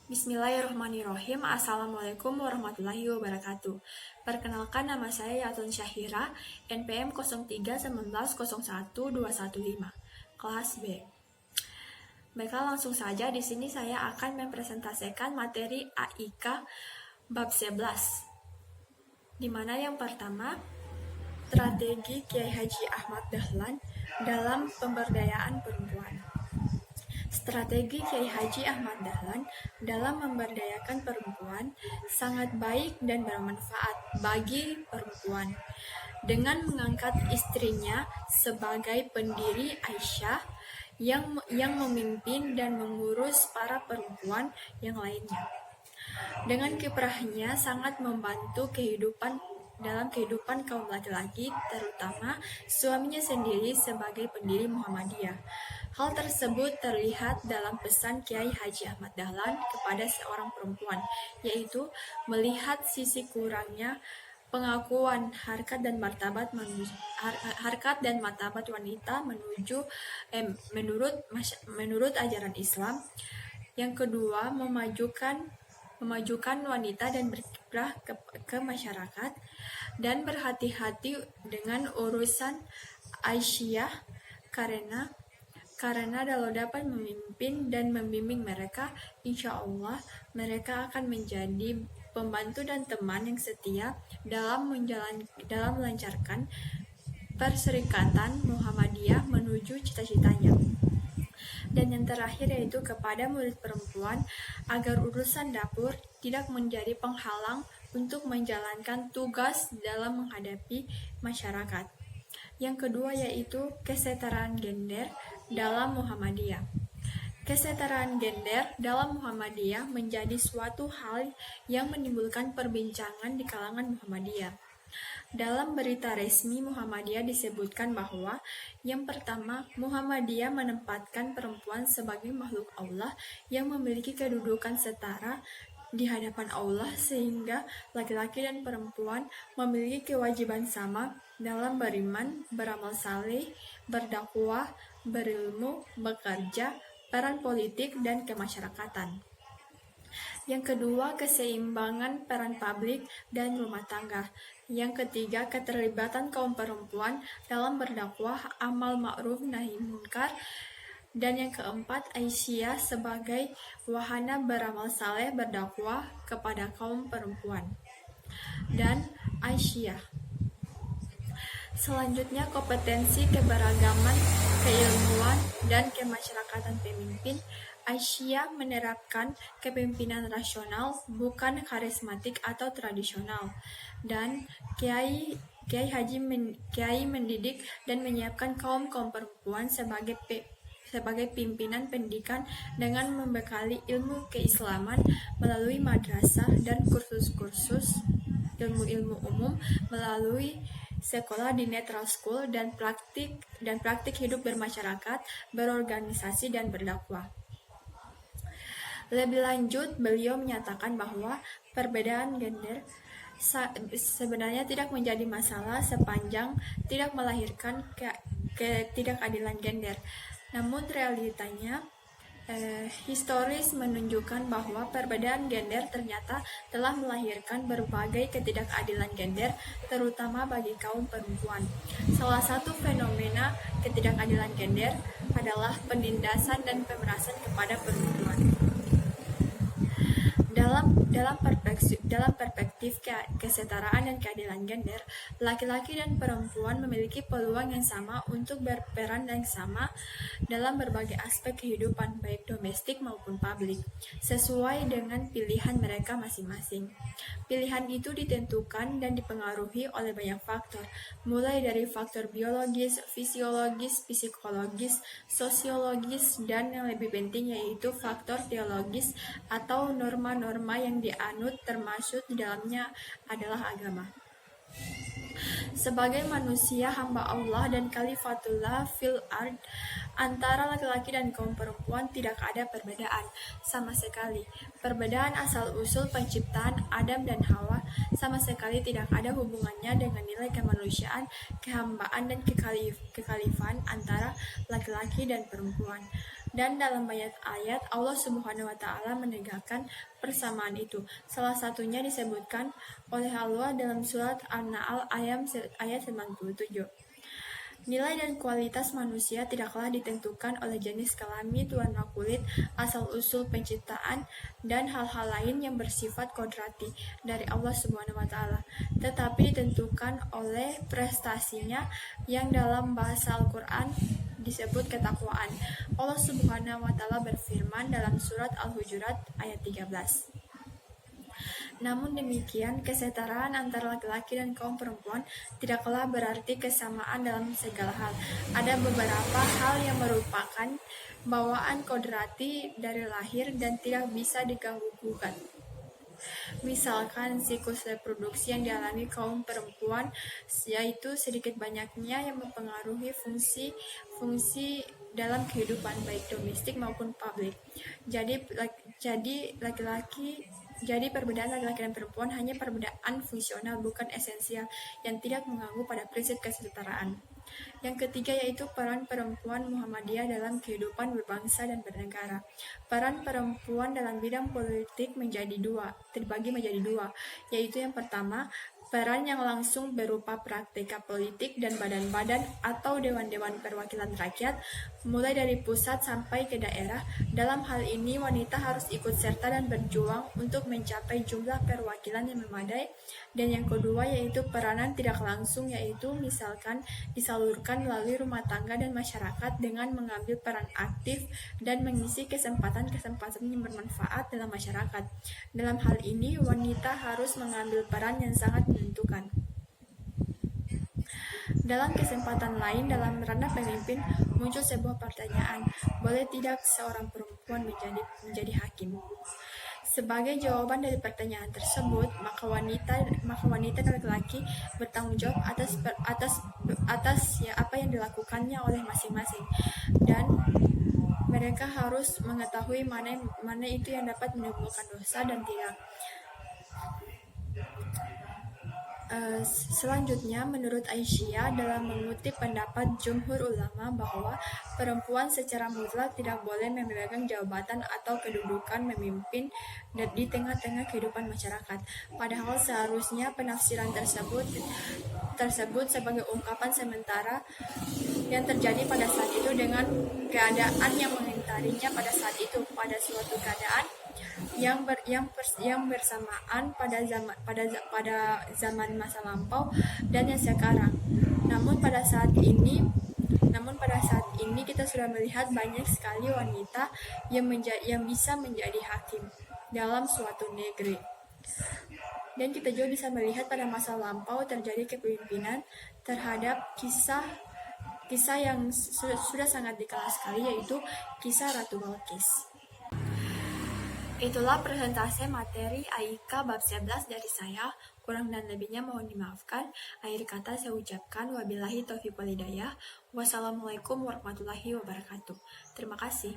Bismillahirrahmanirrahim. Assalamualaikum warahmatullahi wabarakatuh. Perkenalkan, nama saya Yatun Syahira, NPM 0319010215, kelas B. Baiklah, langsung saja di sini saya akan mempresentasikan materi AIK bab 11. Di mana yang pertama, strategi Kiai Haji Ahmad Dahlan dalam pemberdayaan perempuan. Strategi Kiai Haji Ahmad Dahlan dalam memberdayakan perempuan sangat baik dan bermanfaat bagi perempuan. Dengan mengangkat istrinya sebagai pendiri Aisyah yang memimpin dan mengurus para perempuan yang lainnya. Dengan kiprahnya sangat membantu dalam kehidupan kaum laki-laki, terutama suaminya sendiri sebagai pendiri Muhammadiyah. Hal tersebut terlihat dalam pesan Kiai Haji Ahmad Dahlan kepada seorang perempuan, yaitu melihat sisi kurangnya pengakuan harkat dan martabat wanita menurut ajaran Islam. Yang kedua, memajukan wanita dan berkiprah ke masyarakat, dan berhati-hati dengan urusan Aisyah karena kalau dapat memimpin dan membimbing mereka, insya Allah mereka akan menjadi pembantu dan teman yang setia dalam melancarkan perserikatan Muhammadiyah menuju cita-citanya. Dan yang terakhir yaitu kepada murid perempuan, agar urusan dapur tidak menjadi penghalang untuk menjalankan tugas dalam menghadapi masyarakat. Yang kedua yaitu kesetaraan gender dalam Muhammadiyah. Kesetaraan gender dalam Muhammadiyah menjadi suatu hal yang menimbulkan perbincangan di kalangan Muhammadiyah. Dalam berita resmi Muhammadiyah disebutkan bahwa yang pertama, Muhammadiyah menempatkan perempuan sebagai makhluk Allah yang memiliki kedudukan setara di hadapan Allah, sehingga laki-laki dan perempuan memiliki kewajiban sama dalam beriman, beramal saleh, berdakwah, berilmu, bekerja, peran politik, dan kemasyarakatan. Yang kedua, keseimbangan peran publik dan rumah tangga. Yang ketiga, keterlibatan kaum perempuan dalam berdakwah, amal ma'ruf nahi munkar. Dan yang keempat, Aisyah sebagai wahana beramal saleh berdakwah kepada kaum perempuan. Dan Aisyah. Selanjutnya, kompetensi keberagaman, keilmuan, dan kemasyarakatan pemimpin. Aisyah menerapkan kepemimpinan rasional, bukan karismatik atau tradisional. Dan Kiai mendidik dan menyiapkan kaum perempuan sebagai pimpinan pendidikan dengan membekali ilmu keislaman melalui madrasah dan kursus-kursus ilmu-ilmu umum melalui sekolah di netral school, dan praktik hidup bermasyarakat, berorganisasi, dan berdakwah. Lebih lanjut, beliau menyatakan bahwa perbedaan gender sebenarnya tidak menjadi masalah sepanjang tidak melahirkan ketidakadilan gender. Namun realitanya historis menunjukkan bahwa perbedaan gender ternyata telah melahirkan berbagai ketidakadilan gender, terutama bagi kaum perempuan. Salah satu fenomena ketidakadilan gender adalah penindasan dan pemerasan kepada perempuan. Dalam perspektif kesetaraan dan keadilan gender, laki-laki dan perempuan memiliki peluang yang sama untuk berperan yang sama dalam berbagai aspek kehidupan, baik domestik maupun publik, sesuai dengan pilihan mereka masing-masing. Pilihan itu ditentukan dan dipengaruhi oleh banyak faktor, mulai dari faktor biologis, fisiologis, psikologis, sosiologis, dan yang lebih penting yaitu faktor teologis atau norma-norma yang dianut, termasuk di dalamnya adalah agama. Sebagai manusia hamba Allah dan khalifatullah fil ard, antara laki-laki dan kaum perempuan tidak ada perbedaan sama sekali. Perbedaan asal-usul penciptaan Adam dan Hawa sama sekali tidak ada hubungannya dengan nilai kemanusiaan, kehambaan, dan kekhalifan antara laki-laki dan perempuan. Dan dalam banyak ayat Allah Subhanahu wa taala menegakkan persamaan itu. Salah satunya disebutkan oleh Allah dalam surat An-Nahl ayat 97. Nilai dan kualitas manusia tidaklah ditentukan oleh jenis kelamin, warna kulit, asal-usul penciptaan, dan hal-hal lain yang bersifat kodrati dari Allah Subhanahu wa taala, tetapi ditentukan oleh prestasinya yang dalam bahasa Al-Qur'an disebut ketakwaan. Allah Subhanahu wa taala berfirman dalam surat Al-Hujurat ayat 13. Namun demikian, kesetaraan antara laki-laki dan kaum perempuan tidaklah berarti kesamaan dalam segala hal. Ada beberapa hal yang merupakan bawaan kodrati dari lahir dan tidak bisa diganggu-gugat. Misalkan siklus reproduksi yang dialami kaum perempuan, yaitu sedikit banyaknya yang mempengaruhi fungsi dalam kehidupan baik domestik maupun publik. Jadi perbedaan laki-laki dan perempuan hanya perbedaan fungsional, bukan esensial, yang tidak mengganggu pada prinsip kesetaraan. Yang ketiga yaitu peran perempuan Muhammadiyah dalam kehidupan berbangsa dan bernegara. Peran perempuan dalam bidang politik terbagi menjadi dua, yaitu yang pertama, peran yang langsung berupa praktika politik dan badan-badan atau dewan-dewan perwakilan rakyat, mulai dari pusat sampai ke daerah. Dalam hal ini, wanita harus ikut serta dan berjuang untuk mencapai jumlah perwakilan yang memadai. Dan yang kedua yaitu peranan tidak langsung, yaitu misalkan disalurkan melalui rumah tangga dan masyarakat dengan mengambil peran aktif dan mengisi kesempatan-kesempatan yang bermanfaat dalam masyarakat. Dalam hal ini, wanita harus mengambil peran yang sangat menentukan. Dalam kesempatan lain, dalam ranah pemimpin, muncul sebuah pertanyaan, boleh tidak seorang perempuan menjadi hakim? Sebagai jawaban dari pertanyaan tersebut, maka wanita dan laki-laki bertanggung jawab atas apa yang dilakukannya oleh masing-masing, dan mereka harus mengetahui mana itu yang dapat menimbulkan dosa dan tidak. Selanjutnya, menurut Aisyah dalam mengutip pendapat jumhur ulama bahwa perempuan secara mutlak tidak boleh memegang jabatan atau kedudukan memimpin di tengah-tengah kehidupan masyarakat. Padahal seharusnya penafsiran tersebut sebagai ungkapan sementara yang terjadi pada saat itu dengan keadaan yang mengitarinya pada saat itu, pada suatu keadaan yang bersamaan pada zaman masa lampau dan yang sekarang. Namun pada saat ini kita sudah melihat banyak sekali wanita yang bisa menjadi hakim dalam suatu negeri. Dan kita juga bisa melihat pada masa lampau terjadi kepemimpinan terhadap kisah yang sudah sangat dikenal sekali, yaitu kisah Ratu Balkis. Itulah presentasi materi AIK bab 11 dari saya. Kurang dan lebihnya mohon dimaafkan. Akhir kata saya ucapkan wabillahi taufiq wal hidayah. Wassalamualaikum warahmatullahi wabarakatuh. Terima kasih.